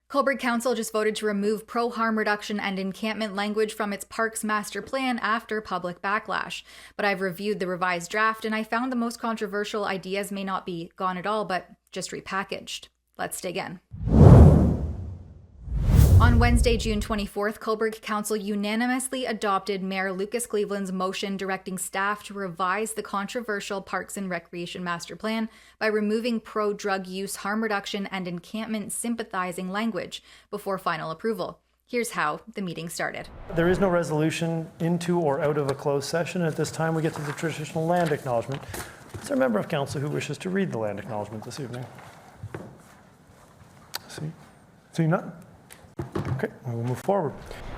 Cobourg Council just voted to remove pro-harm reduction and encampment language from its parks master plan after public backlash. But I've reviewed the revised draft and I found the most controversial ideas may not be gone at all, but just repackaged. Let's dig in. On Wednesday, June 24th, Cobourg Council unanimously adopted Mayor Lucas Cleveland's motion directing staff to revise the controversial Parks and Recreation Master Plan by removing pro-drug use, harm reduction, and encampment sympathizing language before final approval. Here's how the meeting started. There is no resolution into or out of a closed session. At this time, we get to the traditional land acknowledgement. Is there a member of council who wishes to read the land acknowledgement this evening? See none? Okay, we'll move forward.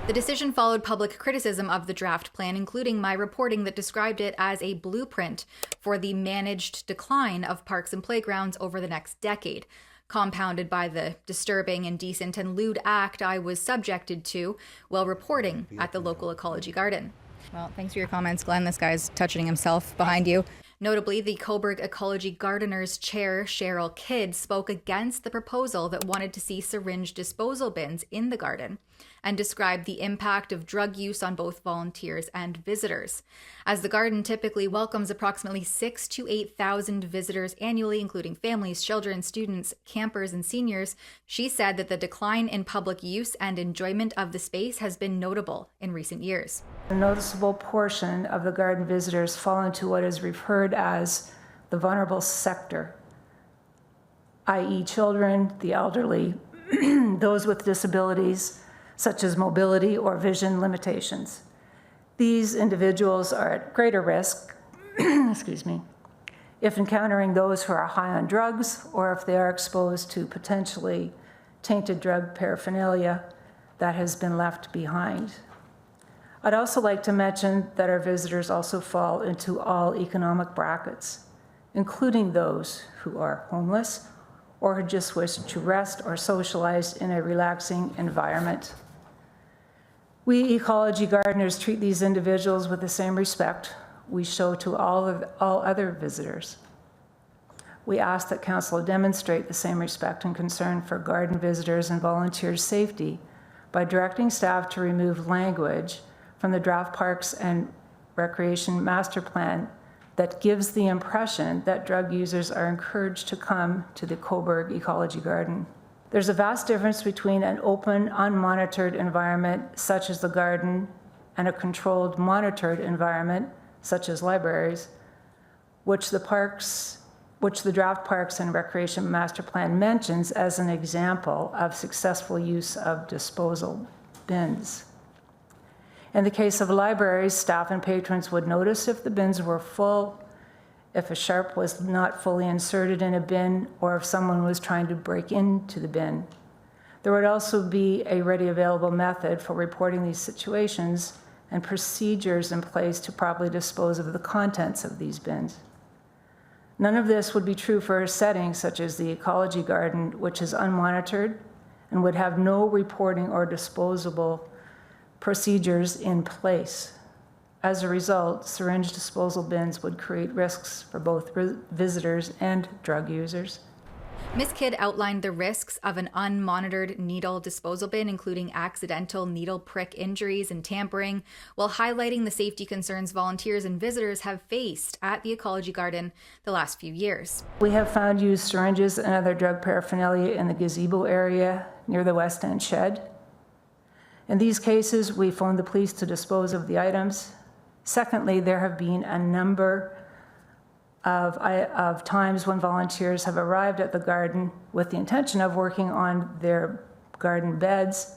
The decision followed public criticism of the draft plan, including my reporting that described it as a blueprint for the managed decline of parks and playgrounds over the next decade, compounded by the disturbing, indecent, and lewd act I was subjected to while reporting at the local Ecology garden. Well, thanks for your comments, Glenn. This guy's touching himself behind you. Notably, the Cobourg Ecology Gardeners Chair, Cheryl Kidd, spoke against the proposal that wanted to see syringe disposal bins in the garden and described the impact of drug use on both volunteers and visitors. As the garden typically welcomes approximately 6,000 to 8,000 visitors annually, including families, children, students, campers, and seniors, she said that the decline in public use and enjoyment of the space has been notable in recent years. A noticeable portion of the garden visitors fall into what is referred as the vulnerable sector, i.e. children, the elderly, those with disabilities, such as mobility or vision limitations. These individuals are at greater risk, if encountering those who are high on drugs or if they are exposed to potentially tainted drug paraphernalia that has been left behind. I'd also like to mention that our visitors also fall into all economic brackets, including those who are homeless or who just wish to rest or socialize in a relaxing environment. We ecology gardeners treat these individuals with the same respect we show to all other visitors. We ask that Council demonstrate the same respect and concern for garden visitors and volunteers' safety by directing staff to remove language from the draft Parks and Recreation Master Plan that gives the impression that drug users are encouraged to come to the Cobourg Ecology Garden. There's a vast difference between an open, unmonitored environment, such as the garden, and a controlled, monitored environment, such as libraries, which the draft Parks and Recreation Master Plan mentions as an example of successful use of disposal bins. In the case of libraries, staff and patrons would notice if the bins were full, if a sharp was not fully inserted in a bin, or if someone was trying to break into the bin. There would also be a ready available method for reporting these situations and procedures in place to properly dispose of the contents of these bins. None of this would be true for a setting such as the Ecology Garden, which is unmonitored and would have no reporting or disposable procedures in place. As a result, syringe disposal bins would create risks for both visitors and drug users. Ms. Kidd outlined the risks of an unmonitored needle disposal bin, including accidental needle prick injuries and tampering, while highlighting the safety concerns volunteers and visitors have faced at the Ecology Garden the last few years. We have found used syringes and other drug paraphernalia in the gazebo area near the West End shed. In these cases, we phoned the police to dispose of the items. Secondly, there have been a number of times when volunteers have arrived at the garden with the intention of working on their garden beds,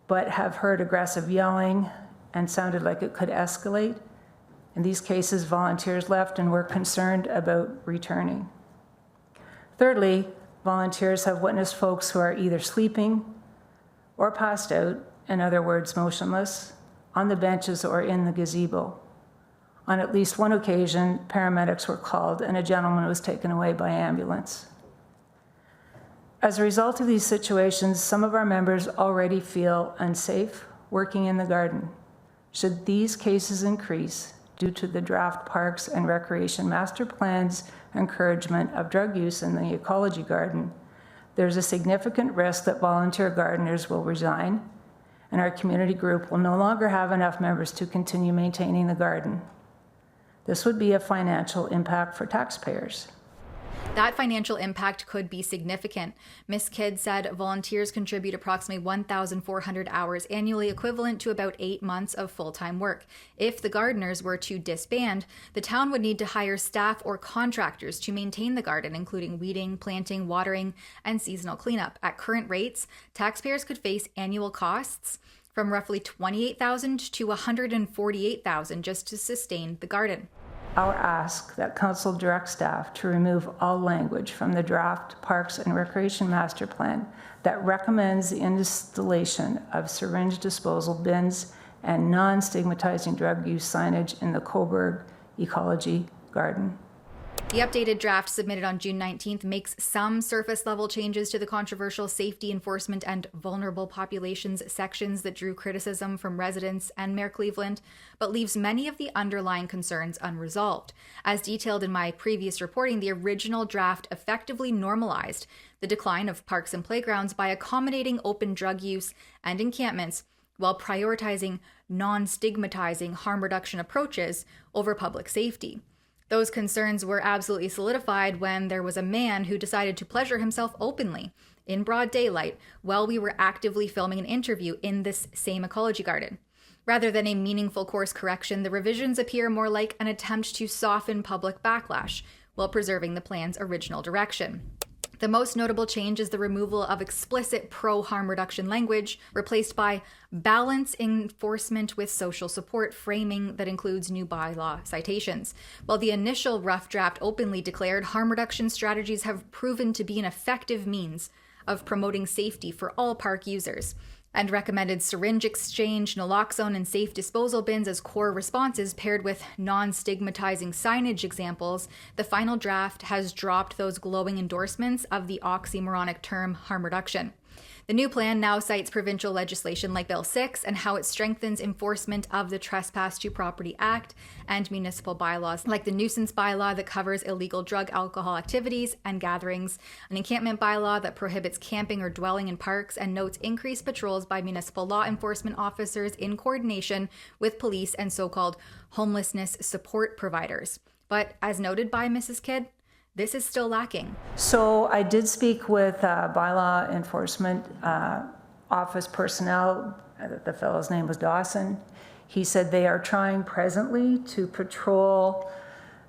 but have heard aggressive yelling and sounded like it could escalate. In these cases, volunteers left and were concerned about returning. Thirdly, volunteers have witnessed folks who are either sleeping or passed out, in other words, motionless, on the benches or in the gazebo. On at least one occasion, paramedics were called and a gentleman was taken away by ambulance. As a result of these situations, some of our members already feel unsafe working in the garden. Should these cases increase due to the draft Parks and Recreation Master Plan's encouragement of drug use in the Ecology Garden, there's a significant risk that volunteer gardeners will resign, and our community group will no longer have enough members to continue maintaining the garden. This would be a financial impact for taxpayers. That financial impact could be significant. Ms. Kidd said volunteers contribute approximately 1,400 hours annually, equivalent to about 8 months of full-time work. If the gardeners were to disband, the town would need to hire staff or contractors to maintain the garden, including weeding, planting, watering, and seasonal cleanup. At current rates, taxpayers could face annual costs from roughly $28,000 to $148,000 just to sustain the garden. Our ask that council direct staff to remove all language from the draft Parks and Recreation Master Plan that recommends the installation of syringe disposal bins and non-stigmatizing drug use signage in the Cobourg Ecology garden. The updated draft submitted on June 19th makes some surface level changes to the controversial safety enforcement and vulnerable populations sections that drew criticism from residents and Mayor Cleveland, but leaves many of the underlying concerns unresolved. As detailed in my previous reporting, the original draft effectively normalized the decline of parks and playgrounds by accommodating open drug use and encampments while prioritizing non-stigmatizing harm reduction approaches over public safety. Those concerns were absolutely solidified when there was a man who decided to pleasure himself openly in broad daylight while we were actively filming an interview in this same ecology garden. Rather than a meaningful course correction, the revisions appear more like an attempt to soften public backlash while preserving the plan's original direction. The most notable change is the removal of explicit pro-harm reduction language, replaced by balance enforcement with social support framing that includes new bylaw citations. While the initial rough draft openly declared harm reduction strategies have proven to be an effective means of promoting safety for all park users, and recommended syringe exchange, naloxone, and safe disposal bins as core responses paired with non-stigmatizing signage examples, the final draft has dropped those glowing endorsements of the oxymoronic term harm reduction. The new plan now cites provincial legislation like Bill 6 and how it strengthens enforcement of the Trespass to Property Act and municipal bylaws like the nuisance bylaw that covers illegal drug, alcohol activities and gatherings, an encampment bylaw that prohibits camping or dwelling in parks and notes increased patrols by municipal law enforcement officers in coordination with police and so-called homelessness support providers. But as noted by Mrs. Kidd, this is still lacking. So I did speak with bylaw enforcement office personnel. The fellow's name was Dawson. He said they are trying presently to patrol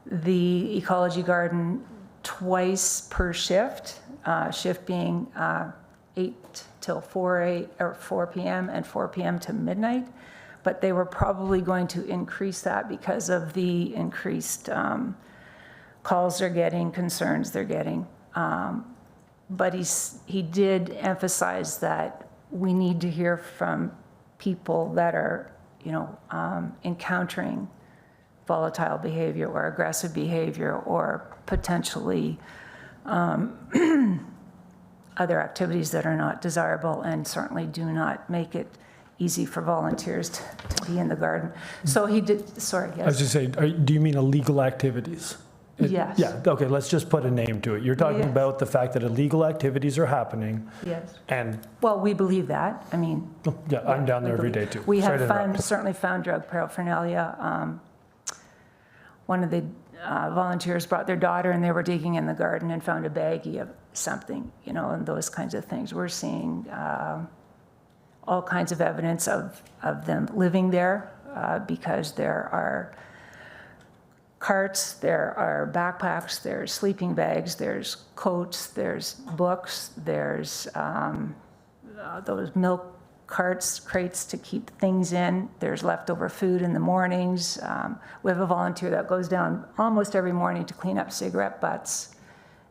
the ecology garden twice per shift, shift being 8 till 4 p.m. and 4 p.m. to midnight. But they were probably going to increase that because of the increased calls they're getting, concerns they're getting. But he did emphasize that we need to hear from people that are, encountering volatile behavior or aggressive behavior or potentially other activities that are not desirable and certainly do not make it easy for volunteers to be in the garden. So he did, sorry, yes. I was just saying, do you mean illegal activities? Yes. Yeah, okay, let's just put a name to it. You're talking Yes. about the fact that illegal activities are happening. Yes. And, Well, we believe that. I mean, yeah, I'm down there every day too. we Sorry to have interrupt. certainly found drug paraphernalia. One of the volunteers brought their daughter and they were digging in the garden and found a baggie of something, and those kinds of things. We're seeing all kinds of evidence of them living there because there are carts, there are backpacks, there's sleeping bags, there's coats, there's books, there's those milk crates to keep things in. There's leftover food in the mornings. We have a volunteer that goes down almost every morning to clean up cigarette butts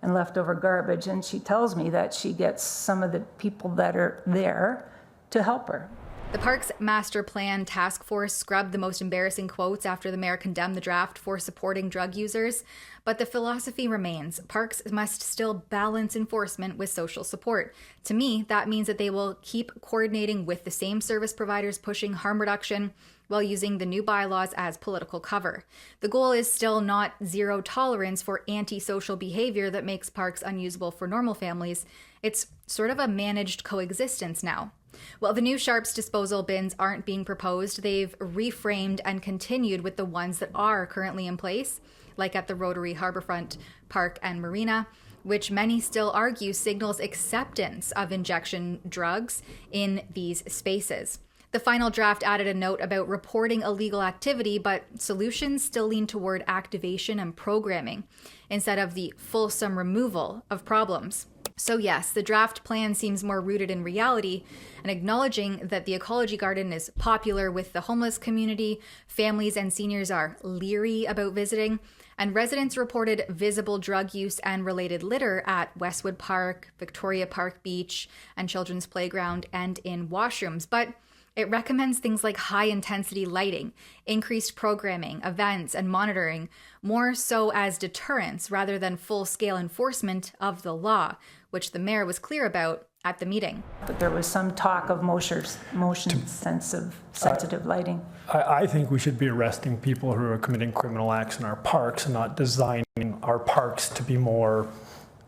and leftover garbage, and she tells me that she gets some of the people that are there to help her. The Parks Master Plan Task Force scrubbed the most embarrassing quotes after the mayor condemned the draft for supporting drug users, but the philosophy remains. Parks must still balance enforcement with social support. To me, that means that they will keep coordinating with the same service providers pushing harm reduction while using the new bylaws as political cover. The goal is still not zero tolerance for antisocial behavior that makes parks unusable for normal families. It's sort of a managed coexistence now. While the new sharps disposal bins aren't being proposed, they've reframed and continued with the ones that are currently in place, like at the Rotary Harbourfront Park and Marina, which many still argue signals acceptance of injection drugs in these spaces. The final draft added a note about reporting illegal activity, but solutions still lean toward activation and programming instead of the fulsome removal of problems. So yes, the draft plan seems more rooted in reality and acknowledging that the Ecology Garden is popular with the homeless community, families and seniors are leery about visiting, and residents reported visible drug use and related litter at Westwood Park, Victoria Park Beach, and Children's Playground and in washrooms. But it recommends things like high-intensity lighting, increased programming, events, and monitoring, more so as deterrence rather than full-scale enforcement of the law, which the mayor was clear about at the meeting. But there was some talk of motion-sensitive lighting. I think we should be arresting people who are committing criminal acts in our parks and not designing our parks to be more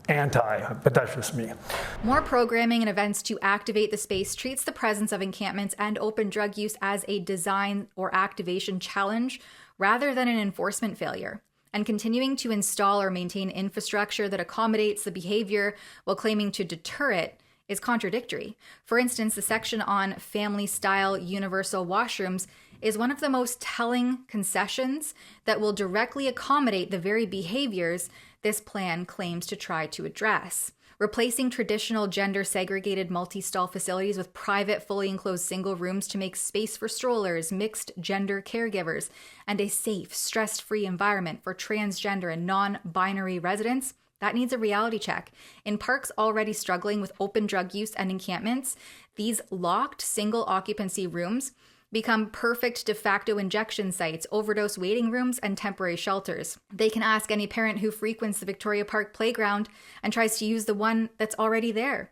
but that's just me. More programming and events to activate the space treats the presence of encampments and open drug use as a design or activation challenge rather than an enforcement failure. And continuing to install or maintain infrastructure that accommodates the behavior while claiming to deter it is contradictory. For instance, the section on family-style universal washrooms is one of the most telling concessions that will directly accommodate the very behaviors this plan claims to try to address. Replacing traditional gender-segregated multi-stall facilities with private, fully enclosed single rooms to make space for strollers, mixed gender caregivers, and a safe, stress-free environment for transgender and non-binary residents, that needs a reality check. In parks already struggling with open drug use and encampments, these locked single-occupancy rooms become perfect de facto injection sites, overdose waiting rooms, and temporary shelters. They can ask any parent who frequents the Victoria Park playground and tries to use the one that's already there.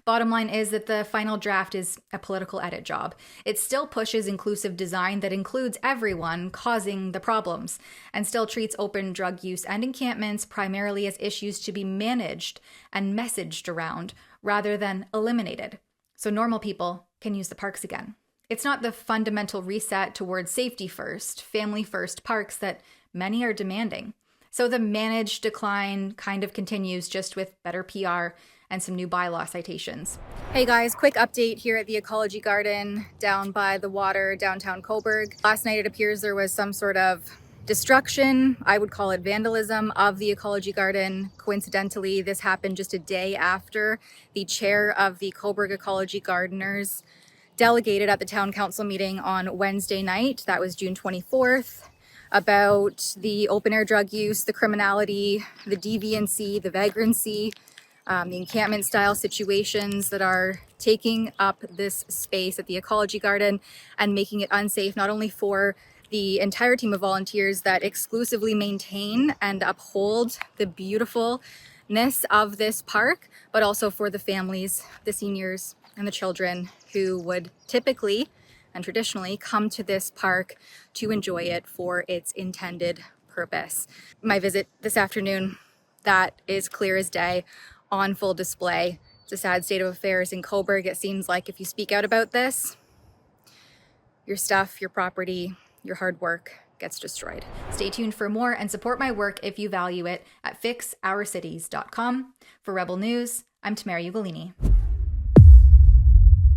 Bottom line is that the final draft is a political edit job. It still pushes inclusive design that includes everyone causing the problems, and still treats open drug use and encampments primarily as issues to be managed and messaged around rather than eliminated, so normal people can use the parks again. It's not the fundamental reset towards safety first, family first parks that many are demanding. So the managed decline kind of continues, just with better PR and some new bylaw citations. Hey guys, quick update here at the Ecology Garden down by the water, downtown Cobourg. Last night it appears there was some sort of destruction, I would call it vandalism, of the Ecology Garden. Coincidentally, this happened just a day after the chair of the Cobourg Ecology Gardeners delegated at the town council meeting on Wednesday night, that was June 24th, about the open air drug use, the criminality, the deviancy, the vagrancy, the encampment style situations that are taking up this space at the Ecology Garden and making it unsafe, not only for the entire team of volunteers that exclusively maintain and uphold the beautifulness of this park, but also for the families, the seniors, and the children who would typically and traditionally come to this park to enjoy it for its intended purpose. My visit this afternoon, that is clear as day, on full display. It's a sad state of affairs in Cobourg. It seems like if you speak out about this, your stuff, your property, your hard work gets destroyed. Stay tuned for more and support my work if you value it at fixourcities.com. For Rebel News, I'm Tamara Ugolini.